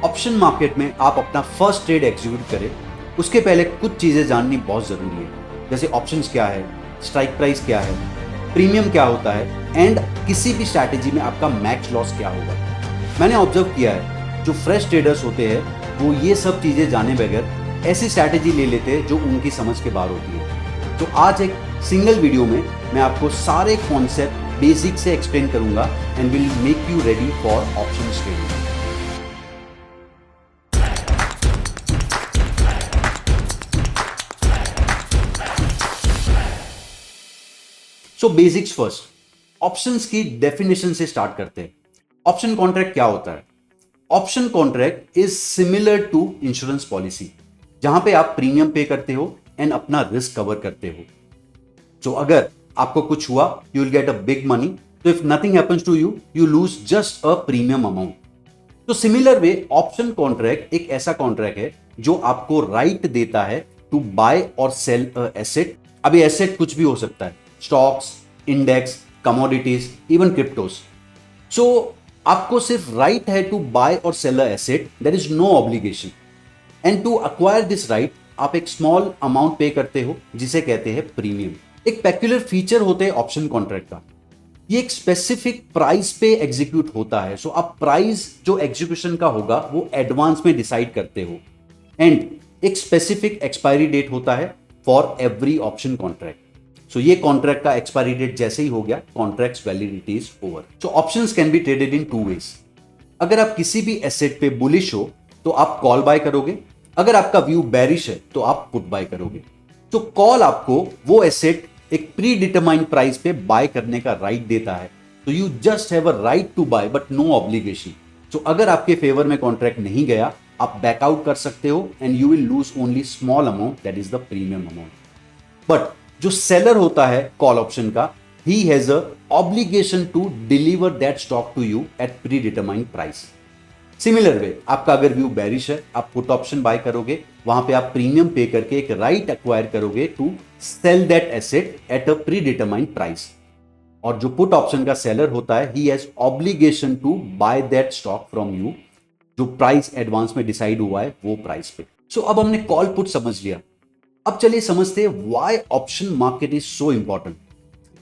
Option market में आप अपना फर्स्ट ट्रेड एग्जीक्यूट करें उसके पहले कुछ चीज़ें जाननी बहुत ज़रूरी है, जैसे ऑप्शंस क्या है, स्ट्राइक प्राइस क्या है, प्रीमियम क्या होता है एंड किसी भी स्ट्रैटेजी में आपका मैक्स लॉस क्या होगा। मैंने ऑब्जर्व किया है जो फ्रेश ट्रेडर्स होते हैं वो ये सब चीज़ें जाने बगैर ऐसी स्ट्रैटेजी ले लेते हैं जो उनकी समझ के बाहर होती है। तो आज एक सिंगल वीडियो में मैं आपको सारे कॉन्सेप्ट बेसिक से एक्सप्लेन करूंगा and will make you ready for option trading. So basics first, options की डेफिनेशन से स्टार्ट करते हैं। ऑप्शन कॉन्ट्रैक्ट क्या होता है? Option contract is similar to insurance policy, जहां पे आप प्रीमियम पे करते हो एंड अपना रिस्क कवर करते हो। तो अगर आपको कुछ हुआ you will get a big money, तो if nothing happens to you you lose just a premium amount. तो सिमिलर वे ऑप्शन कॉन्ट्रैक्ट एक ऐसा कॉन्ट्रैक्ट है जो आपको राइट देता है टू बाय और सेल अ एसेट। अभी एसेट कुछ भी हो सकता है, stocks, index, commodities, even cryptos. So आपको सिर्फ राइट है टू बाय और sell a asset, there is no obligation. And to acquire this right आप एक स्मॉल अमाउंट पे करते हो जिसे कहते हैं प्रीमियम। एक पेक्युलर फीचर होते हैं ऑप्शन कॉन्ट्रैक्ट का, ये एक स्पेसिफिक प्राइस पे एग्जीक्यूट होता है। सो आप प्राइस जो एग्जीक्यूशन का होगा वो एडवांस में डिसाइड करते हो एंड एक स्पेसिफिक एक्सपायरी डेट होता है for every option contract. So ये कॉन्ट्रैक्ट का एक्सपायरी डेट जैसे ही हो गया, contracts validity is over. So options can be traded in two ways. अगर आप किसी भी एसेट पे बुलिश हो तो आप कॉल बाय करोगे, अगर आपका व्यू बेरिश है तो आप पुट बाय करोगे। तो कॉल आपको वो एसेट एक प्री डिटरमाइंड प्राइस पे बाय करने का राइट देता है, तो you just have a right to buy but no obligation. तो अगर आपके फेवर में कॉन्ट्रैक्ट नहीं गया आप बैकआउट कर सकते हो and you will lose only small amount, that is the premium amount. But जो सेलर होता है कॉल ऑप्शन का, he has a obligation to deliver that stock to you at pre determined price. Similar way आपका अगर view bearish है आप put option buy करोगे, वहां पे आप प्रीमियम पे करके एक राइट एक्वायर करोगे to sell that asset at a pre determined price. और जो पुट ऑप्शन का सेलर होता है he has obligation to buy that stock from you, जो प्राइस एडवांस में डिसाइड हुआ है वो प्राइस पे। सो अब हमने कॉल पुट समझ लिया, अब चलिए समझते हैं why option market is so important.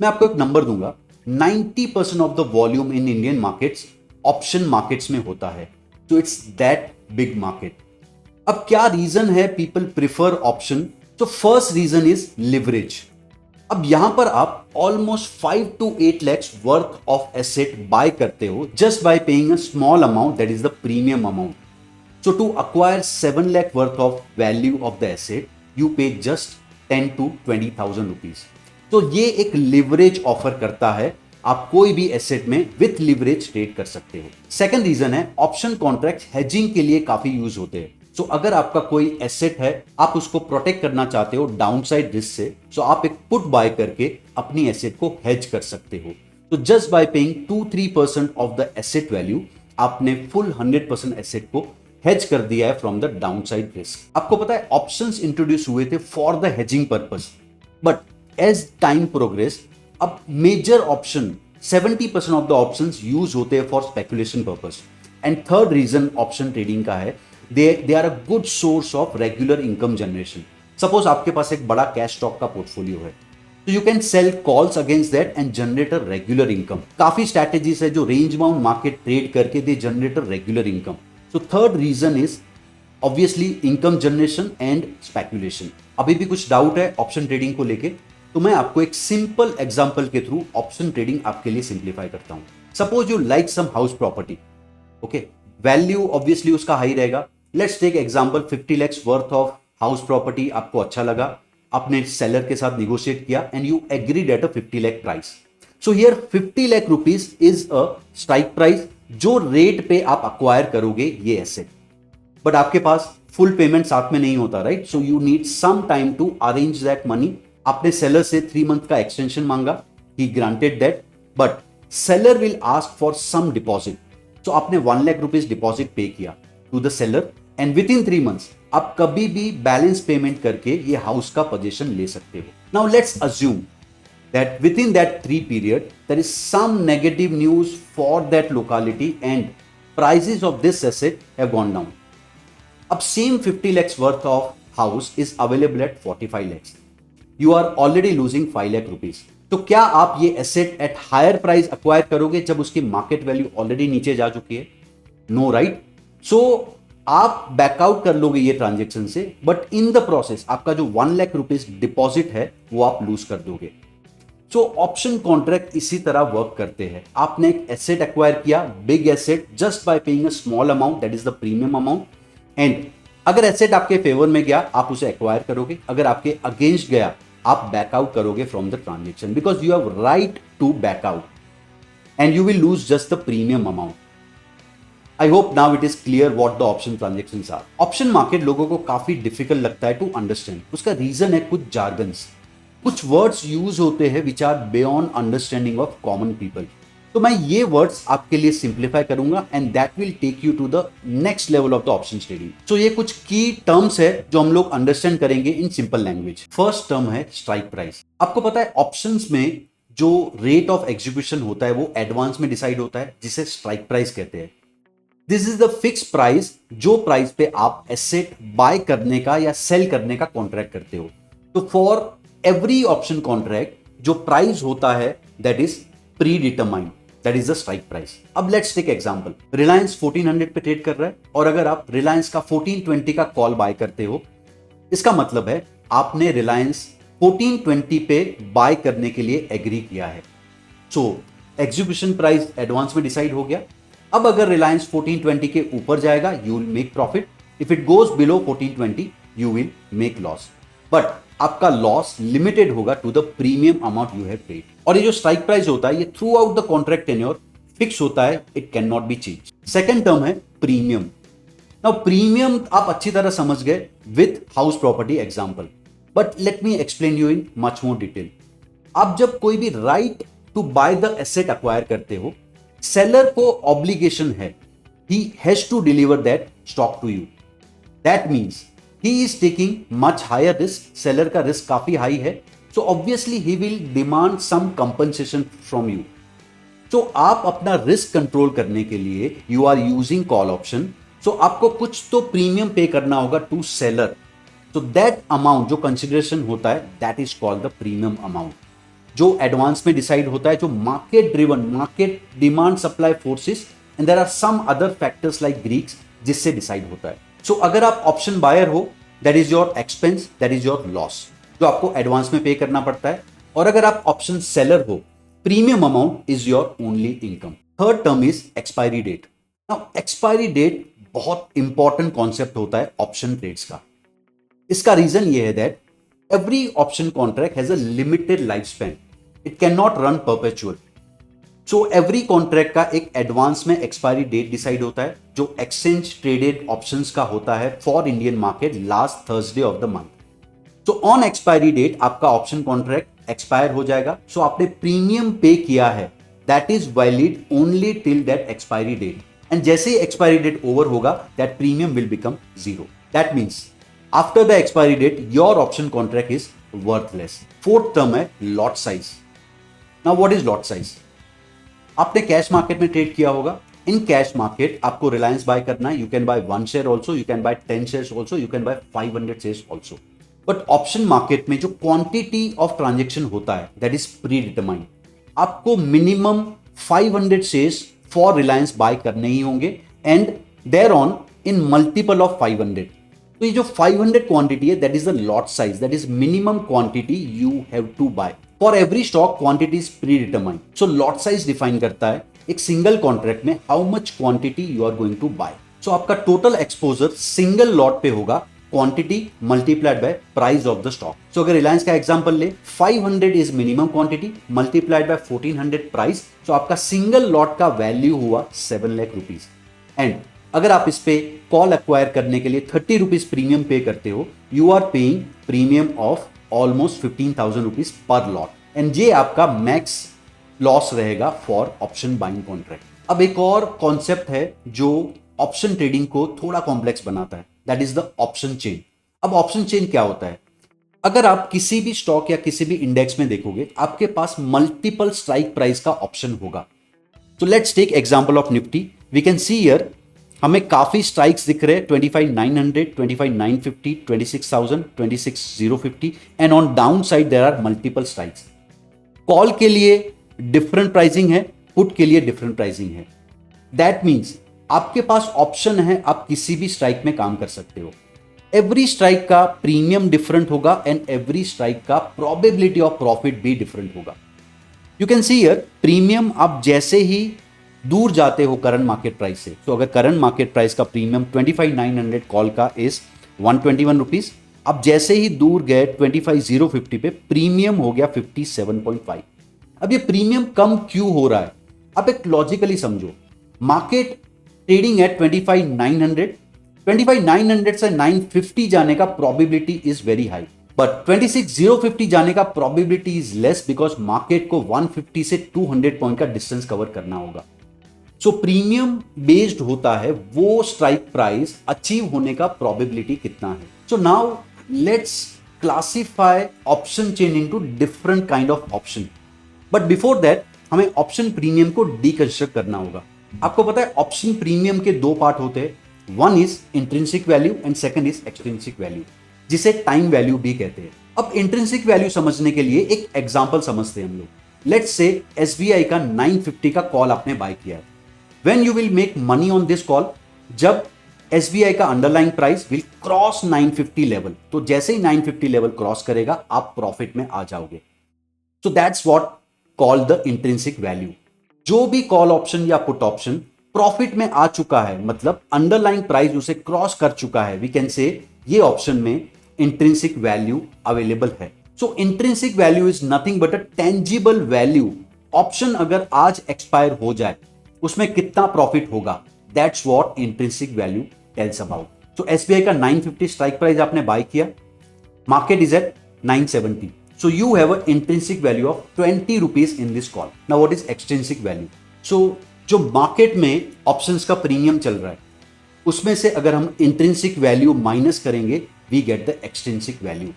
मैं आपको एक नंबर दूंगा, 90% of the volume in Indian markets option markets में होता है, तो इट्स दैट बिग मार्केट। अब क्या रीजन है पीपल प्रिफर ऑप्शन? तो फर्स्ट रीजन इज लिवरेज। अब यहां पर आप almost 5 to 8 lakhs worth of asset buy करते हो just buy paying a small amount, that is the premium amount. So to acquire 7 lakh worth of value of the asset, you pay just 10 to 20,000 rupees. तो ये एक leverage offer करता है, आप कोई भी एसेट में विथ लिवरेज ट्रेड कर सकते हो। सेकंड रीजन है ऑप्शन कॉन्ट्रैक्ट हेजिंग के लिए काफी यूज होते हैं। सो अगर आपका कोई एसेट है आप उसको प्रोटेक्ट करना चाहते हो डाउनसाइड रिस्क से, सो आप एक पुट बाय करके अपनी एसेट को हेज कर सकते हो। तो just buy paying 2-3% of the asset value आपने फुल 100% एसेट को हेज कर दिया है फ्रॉम द डाउनसाइड रिस्क। आपको पता है ऑप्शंस इंट्रोड्यूस हुए थे for the hedging purpose, but as time progress अब major option 70% of the options use होते हैं for speculation purpose. And third reason option trading का है, they are a good source of regular income generation. Suppose आपके पास एक बड़ा cash stock का पोर्टफोलियो है, तो you can sell calls against that and generate a regular income. काफी स्ट्रैटेजीज है जो रेंज बाउंड मार्केट ट्रेड करके they generate a regular income. So third reason is obviously income generation and speculation. अभी भी कुछ doubt है option trading को लेके, तो मैं आपको एक सिंपल एग्जांपल के थ्रू ऑप्शन ट्रेडिंग आपके लिए सिंप्लीफाई करता हूं। Suppose you like some house property, okay, value obviously उसका हाई रहेगा। Let's take example 50 lakhs worth of house property आपको अच्छा लगा, आपने सेलर के साथ निगोशिएट किया and you agreed at a 50 lakh price. So here 50 lakh rupees is a strike price, जो रेट पे आप अक्वायर करोगे ये एसेट। बट आपके पास फुल पेमेंट साथ में नहीं होता, right? So you need some time to arrange that money. आपने सेलर से 3 month का एक्सटेंशन मांगा, he granted that, but seller will ask for some deposit. So आपने 1 lakh रुपीज डिपॉजिट पे किया to the seller and within 3 months आप कभी भी balance payment करके ये हाउस का पोजीशन ले सकते हो। Now let's assume that within that 3 period there is some negative news for that locality and prices of this asset have gone down. अब same 50 lakhs worth of house is available at 45 lakhs. You are already losing 5 lakh rupees. तो क्या आप ये asset at higher price acquire करोगे जब उसकी market value already नीचे जा चुकी है? No, right? सो आप बैकआउट कर लोगे ये ट्रांजेक्शन से, बट इन द प्रोसेस आपका जो 1 लाख रुपीज डिपॉजिट है वो आप लूज कर दोगे. सो ऑप्शन कॉन्ट्रैक्ट इसी तरह वर्क करते हैं. आपने एक एसेट एक्वायर किया, big asset, just buy paying a small amount, that is the premium amount. And अगर एसेट आपके फेवर में गया आप उसे एक्वायर करोगे, अगर आपके अगेंस्ट गया आप बैकआउट करोगे from the transaction, because you have right to back out and you will lose just the premium amount. I hope now it is clear what the option transactions are. Option market लोगों को काफी difficult लगता है to understand. उसका reason है कुछ jargons, कुछ words use होते हैं which are beyond understanding of common people. तो मैं ये वर्ड्स आपके लिए सिंप्लीफाई करूंगा and that will take you to the next level of the option trading. So ये कुछ की टर्म्स है जो हम लोग अंडरस्टैंड करेंगे in simple language. First term है स्ट्राइक प्राइस. आपको पता है ऑप्शंस में जो रेट ऑफ एग्जीक्यूशन होता है वो एडवांस में डिसाइड होता है, जिसे स्ट्राइक प्राइस कहते हैं. This is the fix price, जो प्राइस पे आप एसेट बाय करने का या सेल करने का कॉन्ट्रैक्ट करते हो. तो फॉर एवरी ऑप्शन कॉन्ट्रैक्ट जो प्राइस होता है that is pre determined, that is the strike price. अब लेट्स टेक एग्जांपल. रिलायंस 1400 पे ट्रेड कर रहा है और अगर आप रिलायंस का 1420 का कॉल बाय करते हो, इसका मतलब है आपने रिलायंस 1420 पे बाय करने के लिए एग्री किया है. सो एग्जीक्यूशन प्राइस एडवांस में डिसाइड हो गया. अब अगर रिलायंस 1420 के ऊपर जाएगा you will make profit. If it goes below 1420 you will make loss, but आपका लॉस लिमिटेड होगा to the premium amount you have paid. और ये जो स्ट्राइक प्राइस होता है ये throughout the contract tenure fix होता है, it can not be change. Second term है प्रीमियम. नाउ प्रीमियम आप अच्छी तरह समझ गए with house property example, but let me explain you in much more detail. आप जब कोई भी right to buy the asset acquire करते हो, सेलर को ऑब्लिगेशन है, he has to deliver that stock to you. That means he is taking much higher risk. Seller का risk काफी हाई है, so obviously he will demand some compensation from you. So आप अपना risk control करने के लिए you are using call option. So आपको कुछ तो प्रीमियम पे करना होगा to seller. So that amount जो कंसिडरेशन होता है that is called the premium amount, जो एडवांस में डिसाइड होता है, जो market driven, market demand supply forces and there are some other factors like greeks जिससे डिसाइड होता है. सो अगर आप ऑप्शन बायर हो that is your expense, that is your loss, जो आपको एडवांस में पे करना पड़ता है. और अगर आप ऑप्शन सेलर हो, premium amount is your only income. Third term is expiry date. Now expiry date बहुत इंपॉर्टेंट कॉन्सेप्ट होता है ऑप्शन ट्रेड्स का. इसका रीजन ये है that every option contract has a limited life span, it can not run perpetual. So every contract का एक advance में एक्सपायरी डेट डिसाइड होता है, जो एक्सचेंज ट्रेडेड ऑप्शंस का होता है for Indian market last Thursday of the month. So on expiry date आपका ऑप्शन कॉन्ट्रैक्ट एक्सपायर हो जाएगा. सो आपने प्रीमियम पे किया है, that is valid only till that expiry date. And जैसे ही एक्सपायरी डेट ओवर होगा that premium will become zero. That means after the expiry date your option contract is worthless. Fourth term है lot size. Now what is lot size? आपने cash market में trade किया होगा. In cash market आपको Reliance buy करना है, you can buy 1 share also, you can buy 10 share also, you can buy 500 share also. But option market में जो quantity of transaction होता है दैट इज प्री डिटरमाइंड. आपको minimum 500 shares for Reliance buy करने ही होंगे and there on in multiple of 500. तो ये जो 500 क्वांटिटी है that is the lot size, that is minimum quantity you have to buy. For every stock quantity is pre determined. So lot size define करता है एक single contract में how much quantity you are going to buy. So आपका total exposure single lot पे होगा quantity multiplied by price of the stock. So अगर रिलायंस का example ले, 500 is minimum quantity multiplied by 1400 price. So आपका single lot का value हुआ 7 lakh rupees. And अगर आप इस पे कॉल एक्वायर करने के लिए 30 रुपीज प्रीमियम पे करते हो, you are paying premium of almost 15,000 rupees per lot. And ये आपका मैक्स लॉस रहेगा फॉर ऑप्शन बाइंग कॉन्ट्रैक्ट. अब एक और कॉन्सेप्ट है जो ऑप्शन ट्रेडिंग को थोड़ा कॉम्प्लेक्स बनाता है, that is the option chain. अब ऑप्शन चेन क्या होता है? अगर आप किसी भी स्टॉक या किसी भी इंडेक्स में देखोगे, आपके पास मल्टीपल स्ट्राइक प्राइस का ऑप्शन होगा. तो let's take example of Nifty. We can see here हमें काफी स्ट्राइक्स दिख रहे हैं 25,900, 25,950, 26,000, 26,050 and on down side there are multiple strikes. Call के लिए डिफरेंट प्राइसिंग है, पुट के लिए डिफरेंट प्राइसिंग है। दैट मीन्स आपके पास ऑप्शन है, आप किसी भी स्ट्राइक में काम कर सकते हो। एवरी स्ट्राइक का प्रीमियम डिफरेंट होगा एंड एवरी स्ट्राइक का प्रोबेबिलिटी ऑफ प्रॉफिट भी डिफरेंट होगा। You can see here premium आप जैसे ही दूर जाते हो करंट मार्केट प्राइस से, तो अगर करंट मार्केट प्राइस का प्रीमियम 25,900 कॉल का इज 121 रुपीज, अब जैसे ही दूर गए 25,050 पे प्रीमियम हो गया 57.5। अब ये प्रीमियम कम क्यों हो रहा है? अब एक लॉजिकली समझो, मार्केट ट्रेडिंग एट 25,900, 25,900 से 950 जाने का probability is very high, but 26,050 जाने का probability is less because market को 150 से 200 पॉइंट का डिस्टेंस कवर करना होगा। सो प्रीमियम बेस्ड होता है वो स्ट्राइक प्राइस अचीव होने का प्रोबेबिलिटी कितना है। So now let's classify option chain into different kind of option, but before that हमें ऑप्शन प्रीमियम को डीकंस्ट्रक्ट करना होगा। आपको पता है ऑप्शन प्रीमियम के दो पार्ट होते हैं, one is intrinsic value and second is extrinsic value, जिसे टाइम वैल्यू भी कहते हैं। अब इंट्रिंसिक वैल्यू समझने के लिए एक एग्जांपल समझते हैं हम लोग। लेट्स से एसबीआई का 950 का कॉल आपने बाय किया है। When you will make money on this call, जब एसबीआई का underline price will cross 950 level, तो जैसे ही 950 लेवल क्रॉस करेगा आप प्रॉफिट में आ जाओगे। So that's what called the intrinsic value. जो भी कॉल ऑप्शन या पुट ऑप्शन प्रॉफिट में आ चुका है, मतलब अंडरलाइन प्राइस उसे क्रॉस कर चुका है, वी कैन से ये ऑप्शन में इंट्रिंसिक वैल्यू अवेलेबल है। So intrinsic value is nothing but a tangible value. Option अगर आज एक्सपायर हो जाए उसमें कितना प्रॉफिट होगा, that's what intrinsic value tells about. So SBI का 950 स्ट्राइक प्राइस आपने बाय किया, market is at 970, so you have an intrinsic value of 20 rupees in this call. Now what is extrinsic value? So जो market में options का premium चल रहा है उसमें से अगर हम इंट्रिंसिक वैल्यू माइनस करेंगे we get the extrinsic value.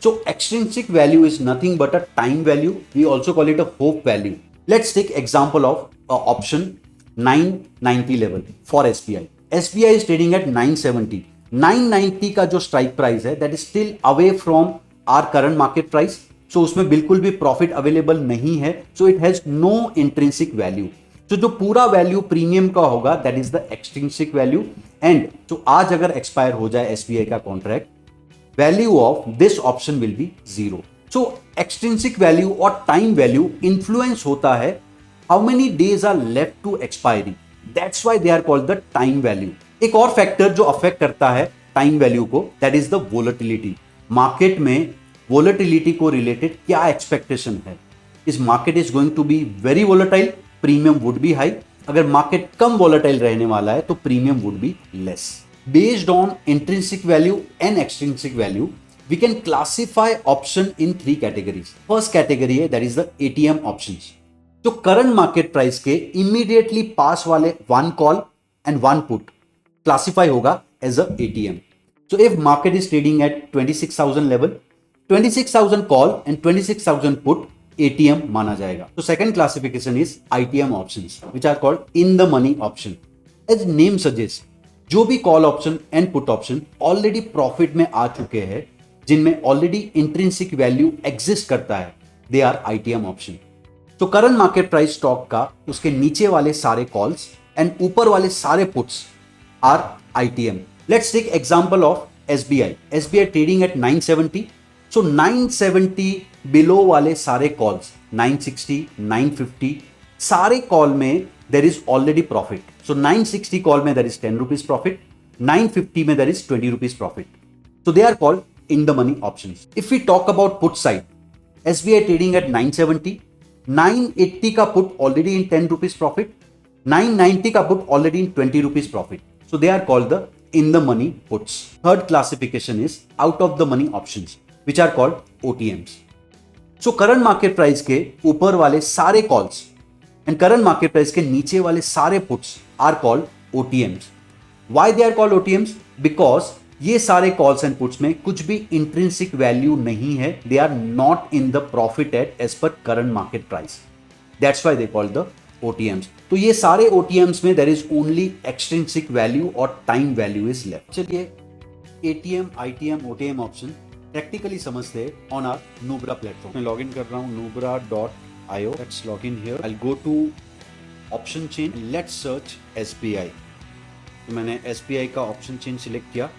So extrinsic value is nothing but a time value, we also call it a hope value. Let's take example of option 990 level for SBI. SBI is trading at 970, 990 का जो strike price है that is still away from our current market price, सो उसमें बिल्कुल भी profit available नहीं है, so it has no intrinsic value. तो जो पूरा वैल्यू प्रीमियम का होगा that is the extrinsic value, and तो आज अगर एक्सपायर हो जाए एसबीआई का contract, value of this option will be zero. So extrinsic value और टाइम वैल्यू इन्फ्लुएंस होता है how many days are left to expiry, that's why they are called the time value. एक और factor जो affect करता है time value को that is the volatility. Market में वोलेटिलिटी को रिलेटेड क्या एक्सपेक्टेशन है? इस market is going to be very volatile, premium would be high. अगर मार्केट कम वोलेटाइल रहने वाला है तो premium would be less. Based on intrinsic value and extrinsic value we can classify option in 3 categories. First category है that is the ATM options, जो current market price के immediately पास वाले 1 कॉल एंड 1 पुट क्लासिफाई होगा as a ATM. So if market is trading at 26,000 level, 26,000 call and 26,000 put ATM माना जाएगा। तो second classification is ITM options which are called in the money option. As name suggest, जो भी call option and put option already profit में आ चुके हैं, जिनमें ऑलरेडी इंट्रिंसिक वैल्यू एग्जिस्ट करता है, दे आर आईटीएम ऑप्शन। तो करंट मार्केट प्राइस स्टॉक का उसके नीचे वाले सारे कॉल्स एंड ऊपर वाले सारे puts are ITM. Let's take example of SBI. SBI trading at 970, so 970 बिलो वाले सारे कॉल्स 960, 950 सारे कॉल में there is already profit. So 960 call में देर इज 10 रुपीज प्रॉफिट, 950 में there is 20 rupees profit. So they are called in the money options. If we talk about put side, SBI trading at 970, 980 का put already इन 10 rupees profit, 990 का put already in 20 rupees profit. So they are called the in the money puts. Third classification is out of the money options which are called OTMs. So current market price के ऊपर वाले सारे calls and current market price के नीचे वाले सारे puts are called OTMs. Why they are called OTMs? Because ये सारे calls and puts में कुछ भी intrinsic value नहीं है, they are not in the profit as per current market price. That's why they call the OTMs. तो ये सारे OTMs में there is only extrinsic value और time value is left. चलिए ATM, ITM, OTM option practically समझते हैं on our Nubra platform. मैं login कर रहा हूँ nubra.io. Let's log in here. I go to option chain. Let's search SBI. तो मैंने SBI का ऑप्शन चेन सिलेक्ट किया.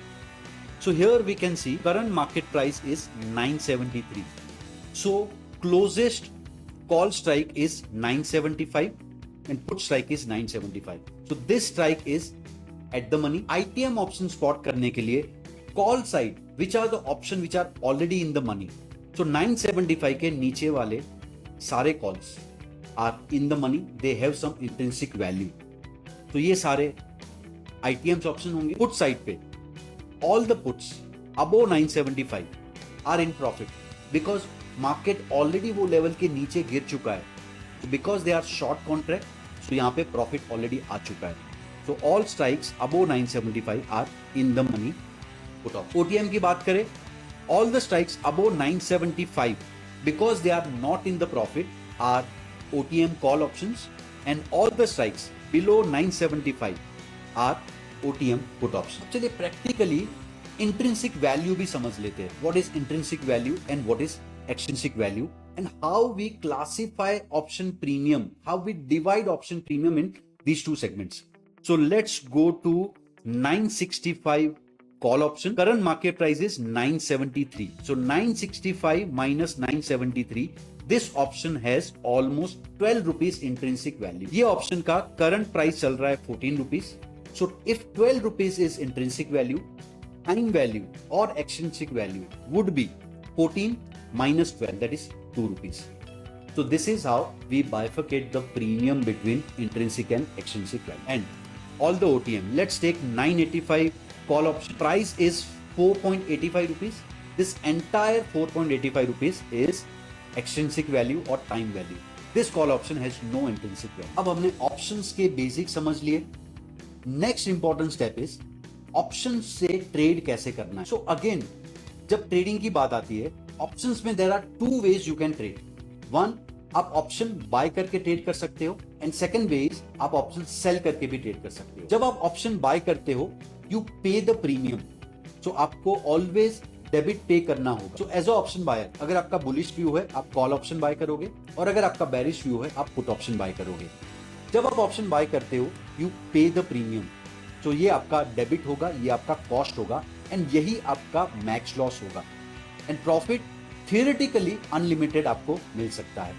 So here we can see current market price is 973. So closest call strike is 975 and put strike is 975. So this strike is at the money. ITM option spot करने के लिए call side which are the option which are already in the money. So 975 के नीचे वाले सारे calls are in the money. They have some intrinsic value. तो ये सारे ITMs option होंगे. Put side पे all the puts above 975 are in profit because market already वो level के नीचे गिर चुका है. So because they are short contract, so यहाँ पे profit already आ चुका है. So all strikes above 975 are in the money put option. OTM की बात करें, all the strikes above 975 because they are not in the profit are OTM call options and all the strikes below 975 are OTM put option. चलिए practically intrinsic value भी समझ लेते हैं. What is intrinsic value and what is extrinsic value and how we classify option premium, how we divide option premium in these two segments. So let's go to 965 call option. Current market price is 973. So 965 minus 973. This option has almost 12 rupees intrinsic value. ये option का current price चल रहा है 14 rupees. So if 12 rupees is intrinsic value, time value or extrinsic value would be 14 minus 12, that is 2 rupees. So this is how we bifurcate the premium between intrinsic and extrinsic value. And all the OTM, let's take 985 call option. Price is 4.85 rupees. This entire 4.85 rupees is extrinsic value or time value. This call option has no intrinsic value. अब हमने options के basic समझ लिए. Next important step is option से trade कैसे करना है. So again जब ट्रेडिंग की बात आती है, ऑप्शंस में there are two ways you can trade. One, आप ऑप्शन बाय करके ट्रेड कर सकते हो एंड सेकंड वे इज आप ऑप्शन सेल करके भी ट्रेड कर सकते हो. जब आप ऑप्शन बाय करते हो यू पे द प्रीमियम. सो आपको ऑलवेज डेबिट पे करना होगा. So as a option buyer अगर आपका बुलिश व्यू है आप कॉल ऑप्शन बाय करोगे और अगर आपका बेरिश व्यू है आप पुट ऑप्शन बाय करोगे. जब आप ऑप्शन बाय करते हो यू पे द प्रीमियम. तो ये आपका डेबिट होगा, ये आपका कॉस्ट होगा एंड यही आपका मैक्स लॉस होगा एंड प्रॉफिट थियोरेटिकली अनलिमिटेड आपको मिल सकता है.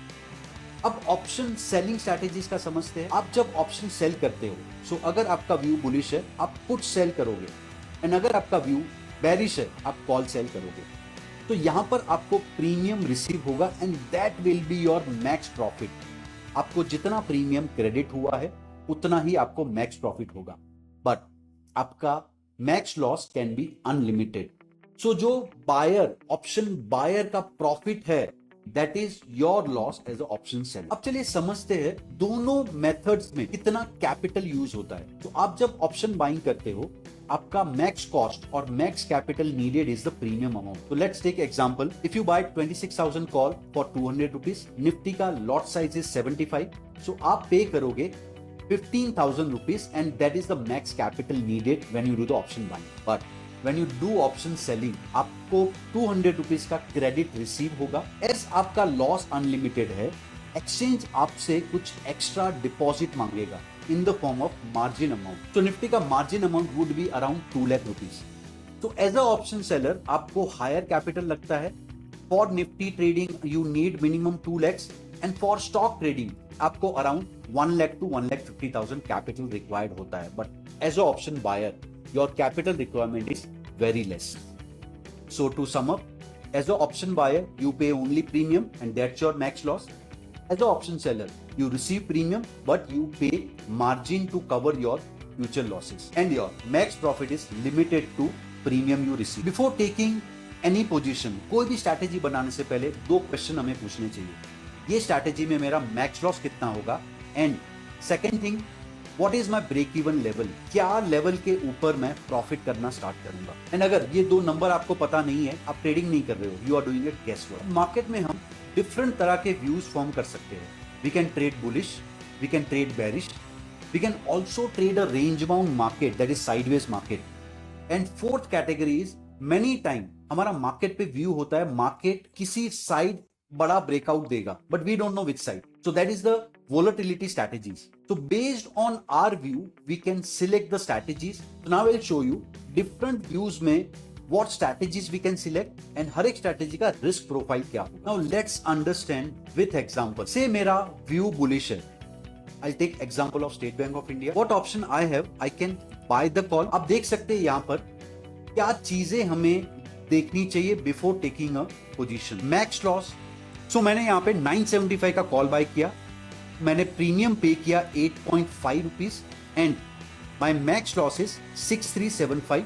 अब ऑप्शन सेलिंग स्ट्रैटेजीज का समझते हैं. आप जब ऑप्शन सेल करते हो, सो अगर आपका व्यू बुलिश है आप पुट सेल करोगे एंड अगर आपका व्यू बेरिश है आप कॉल सेल करोगे. तो यहां पर आपको प्रीमियम रिसीव होगा and that will be your max profit. आपको जितना प्रीमियम क्रेडिट हुआ है उतना ही आपको मैक्स प्रॉफिट होगा, बट आपका max loss can be unlimited. So जो बायर ऑप्शन बायर का प्रॉफिट है that is your loss as a option seller. अब चलिए समझते हैं दोनों मेथड्स में कितना कैपिटल यूज होता है. तो आप जब ऑप्शन बाइंग करते हो आपका मैक्स कॉस्ट और max capital needed is the premium amount. तो let's take example. If you buy 26,000 call for 200 rupees, Nifty का लॉट साइज इज 75. सो आप पे करोगे 15,000 rupees and that is the max capital needed when you do the option buying. But when you do option selling, आपको 200 rupees का credit receive होगा. As आपका loss unlimited है, exchange आपसे कुछ extra deposit मांगेगा in the form of margin amount. तो निफ्टी का margin amount would be around 2 lakh rupees. तो एज अ ऑप्शन सेलर आपको हायर कैपिटल लगता है. For Nifty trading you need minimum 2 lakhs and for stock trading आपको around 1 lakh to 1,50,000 capital required होता है. But as a option buyer your capital requirement is very less. So to sum up, as a option buyer you pay only premium and that's your max loss. As an option seller, you receive premium, but you pay margin to cover your future losses, and your max profit is limited to premium you receive. Before taking any position, कोई भी strategy बनाने से पहले 2 question हमें पूछने चाहिए. ये strategy में मेरा मैक्स लॉस कितना होगा, and second thing, what is my break even level. क्या लेवल के ऊपर मैं प्रॉफिट करना स्टार्ट करूंगा. एंड अगर ये 2 नंबर आपको पता नहीं है, आप ट्रेडिंग नहीं कर रहे हो, you are doing it guess work. Market में हम डिफरेंट तरह के व्यूज फॉर्म कर सकते हैं. We can trade bullish, we can trade bearish, we can also trade a range bound market, that is sideways market. And fourth category is many time हमारा market पे view होता है market किसी side बड़ा breakout देगा, but we don't know which side, so that is the volatility strategies. So based on our view, we can select the strategies. So now I will show you different views में what strategies we can select and हर एक strategy का risk profile क्या हो. Now let's understand with example. Say मेरा view bullish है. I'll take example of State Bank of India. What option I have? I can buy the call. आप देख सकते हैं यहाँ पर क्या चीजें हमें देखनी चाहिए before taking a position. Max loss. So मैंने यहाँ पे 975 का कॉल बाय किया, मैंने प्रीमियम पे किया 8.5 rupees and my max loss is 6375.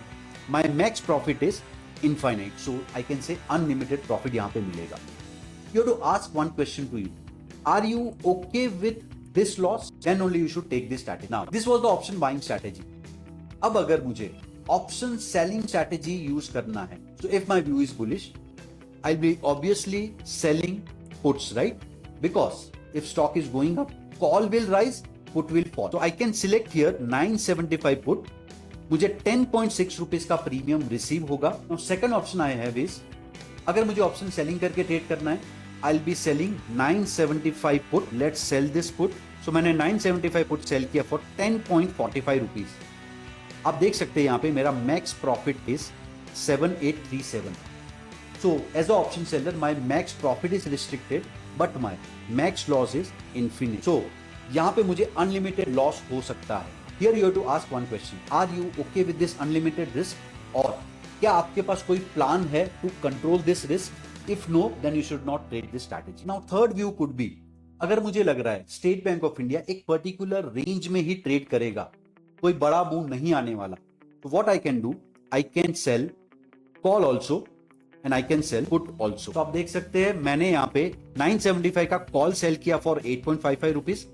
My max profit is infinite, so I can say unlimited profit यहां पे मिलेगा. You have to ask one question to you, are you okay with this loss? Then only you should take this strategy. Now this was the option buying strategy. अब अगर मुझे option selling strategy use करना है, so if my view is bullish, I will B obviously selling puts, right? Because if stock is going up, call will rise, put will fall. So I can select here 975 put. मुझे 10.6 rupees का premium receive होगा. Now second option I have is, अगर मुझे option selling करके trade करना है, I'll be selling 975 put. Let's sell this put. So मैंने 975 put cell किया for 10.45 रुपीज. आप देख सकते हैं यहाँ पे मेरा max profit is 7837. So as an option seller, my max profit is restricted, but my max loss is infinite. So यहाँ पे मुझे unlimited loss हो सकता है. Here you have to ask one question: Are you okay with this unlimited risk? और क्या आपके पास कोई प्लान है to control this risk? If no, then you should not trade this strategy. Now third view could be, अगर मुझे लग रहा है स्टेट बैंक ऑफ इंडिया एक पर्टिकुलर रेंज में ही ट्रेड करेगा, कोई बड़ा मूव नहीं आने वाला, तो what I can do, I can sell call also and I can sell put also. तो आप देख सकते हैं मैंने यहाँ पे 975 का कॉल सेल किया फॉर 8.55 रुपीज,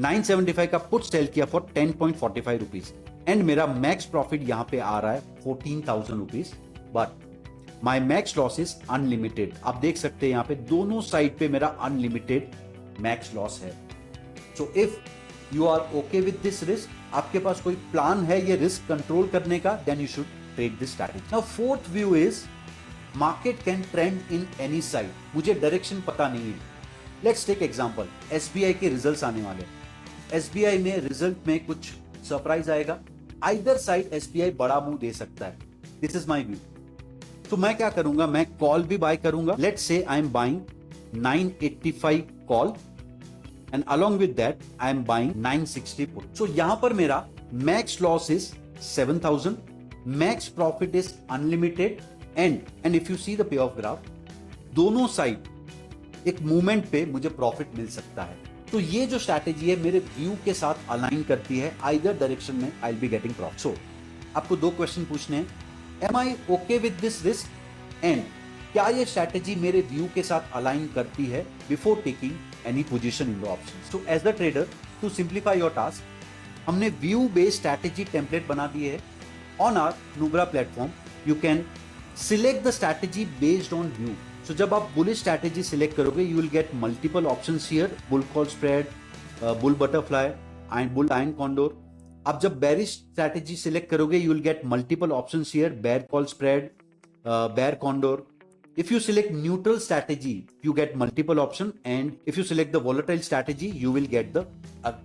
975 का पुट सेल किया फॉर 10.45 रुपीज एंड मेरा मैक्स प्रॉफिट यहाँ पे आ रहा है 14,000 rupees, but my max loss is unlimited. आप देख सकते हैं यहाँ पे दोनों साइड पे मेरा अनलिमिटेड मैक्स लॉस है. So if you are okay with this risk, आपके पास कोई प्लान है ये रिस्क कंट्रोल करने का, then you should trade this strategy. Now fourth view is market can trend in any side. मुझे डायरेक्शन पता नहीं है. लेट्स टेक एग्जांपल, एसबीआई के रिजल्ट्स आने वाले. एसबीआई में रिजल्ट में कुछ सरप्राइज आएगा, आइदर साइड एसबीआई बड़ा मूव दे सकता है. This is my view. तो मैं क्या करूंगा, मैं कॉल भी बाय करूंगा. Let's say I am buying 985 call and along with that I am buying 960 put. So यहां पर मेरा max loss is 7,000, max profit is unlimited and if you see the payoff graph, दोनों side एक movement पे मुझे profit मिल सकता है. तो ये जो स्ट्रैटेजी है मेरे व्यू के साथ अलाइन करती है, आइदर डायरेक्शन में I will be getting profit. So आपको दो क्वेश्चन पूछने हैं, am I okay with this risk and क्या ये स्ट्रैटेजी मेरे व्यू के साथ अलाइन करती है before taking any position in the option. So as the trader, to simplify your task, हमने व्यू बेस्ड स्ट्रैटेजी टेम्पलेट बना दिए है on our Nubra platform. You can select the strategy based on view. So जब आप bullish strategy select करोगे, you will get multiple options here, bull call spread, bull butterfly and bull iron condor. आप जब bearish strategy select करोगे, you will get multiple options here, bear call spread, bear condor. If you select neutral strategy, you get multiple option, and if you select the volatile strategy, you will get the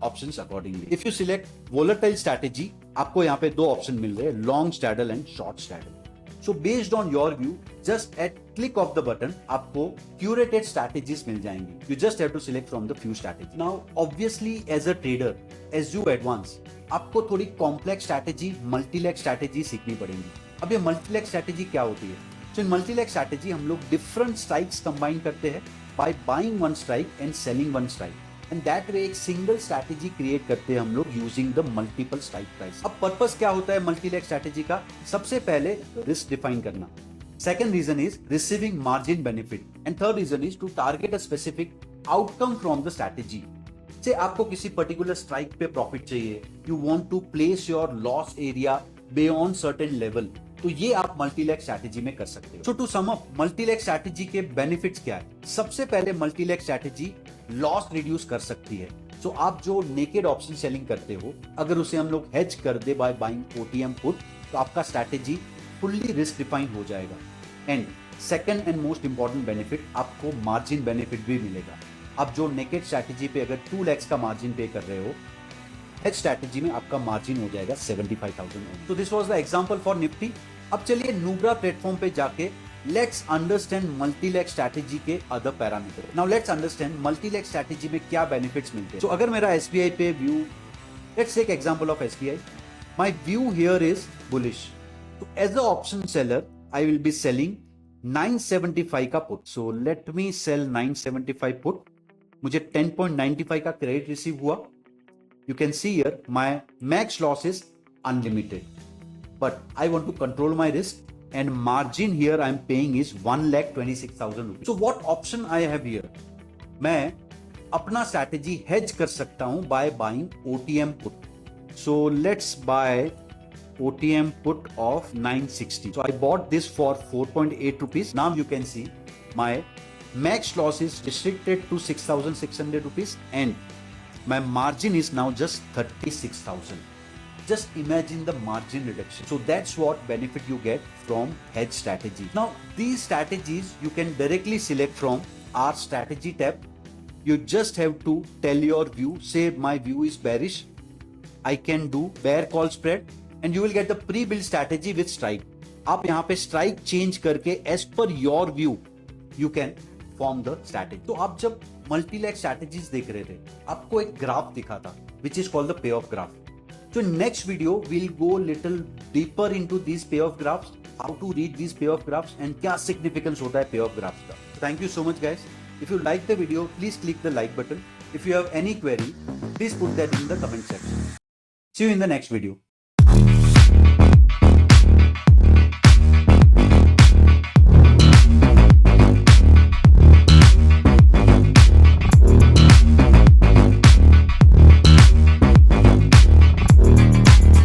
options accordingly. If you select volatile strategy, आपको यहाँ पे दो option मिल रहे हैं, long straddle and short straddle. So based on your view, just at click of the button, आपको curated strategies मिल जाएंगी. You just have to select from the few strategies. Now, obviously, as a trader, as you advance, आपको थोड़ी complex strategy, multi-leg strategy सीखनी पड़ेगी. अब ये multi-leg strategy क्या होती है? So in multi-leg strategy हम लोग different strikes combine करते हैं by buying one strike and selling one strike, and that way एक single strategy create करते हैं हम लोग using the multiple strike price. अब purpose क्या होता है multi-leg strategy का? सबसे पहले risk define करना. Second reason is receiving margin benefit, and third reason is to target a specific outcome from the strategy. से आपको किसी particular strike पे profit चाहिए, you want to place your loss area beyond certain level, तो ये आप multileg strategy में कर सकते हो. So to sum up, multi leg strategy के बेनिफिट्स क्या है? सबसे पहले मल्टीलेग स्ट्रैटेजी लॉस रिड्यूस कर सकती है. सो आप जो नेकेड ऑप्शन सेलिंग करते हो, अगर उसे हम लोग हेज कर दे बाय बाइंग ओटीएम पुट, तो आपका स्ट्रैटेजी फुल्ली रिस्क डिफाइन हो जाएगा। And second and most important benefit, आपको मार्जिन बेनिफिट भी मिलेगा। आप जो नेकेड स्ट्रैटेजी पे अगर 2 lakhs का मार्जिन पे कर रहे हो, हेज स्ट्रैटेजी में आपका मार्जिन हो जाएगा 75,000। तो this was the example for Nifty. अब चलिए नुब्रा प्लेटफॉर्म पे जाके let's understand multi leg strategy के other parameter. Now let's understand multi leg strategy में क्या बेनिफिट्स मिलते हैं। तो अगर मेरा एसबीआई पे view, let's take example of SBI, my view here is bullish. तो as a option seller I will be selling 975 का put. So let me sell 975 put. मुझे 10.95 का क्रेडिट रिसीव हुआ। You can see here my max loss is unlimited, but I want to control my risk, and margin here I am paying is 1,26,000 rupees. So what option I have here? मैं अपना strategy hedge कर सकता हूं by buying OTM put. So let's buy OTM put of 960. So I bought this for 4.8 rupees. Now you can see my max loss is restricted to 6,600 rupees, and my margin is now just 36,000. Just imagine the margin reduction. So that's what benefit you get from hedge strategy. Now these strategies you can directly select from our strategy tab. You just have to tell your view. Say my view is bearish. I can do bear call spread, and you will get the pre-built strategy with strike. आप यहाँ पे strike change करके as per your view you can form the strategy. तो आप जब multi leg strategies देख रहे थे, आपको एक ग्राफ दिखा था which is called the payoff graph. तो next video will go little deeper into this payoff graphs, how to read this payoff graphs and क्या सिग्निफिकेंस होता है पे ऑफ ग्राफ्स का। Thank you so much guys. If you like the video please click the like button. If you have any query please put that in the comment section. See you in the next video.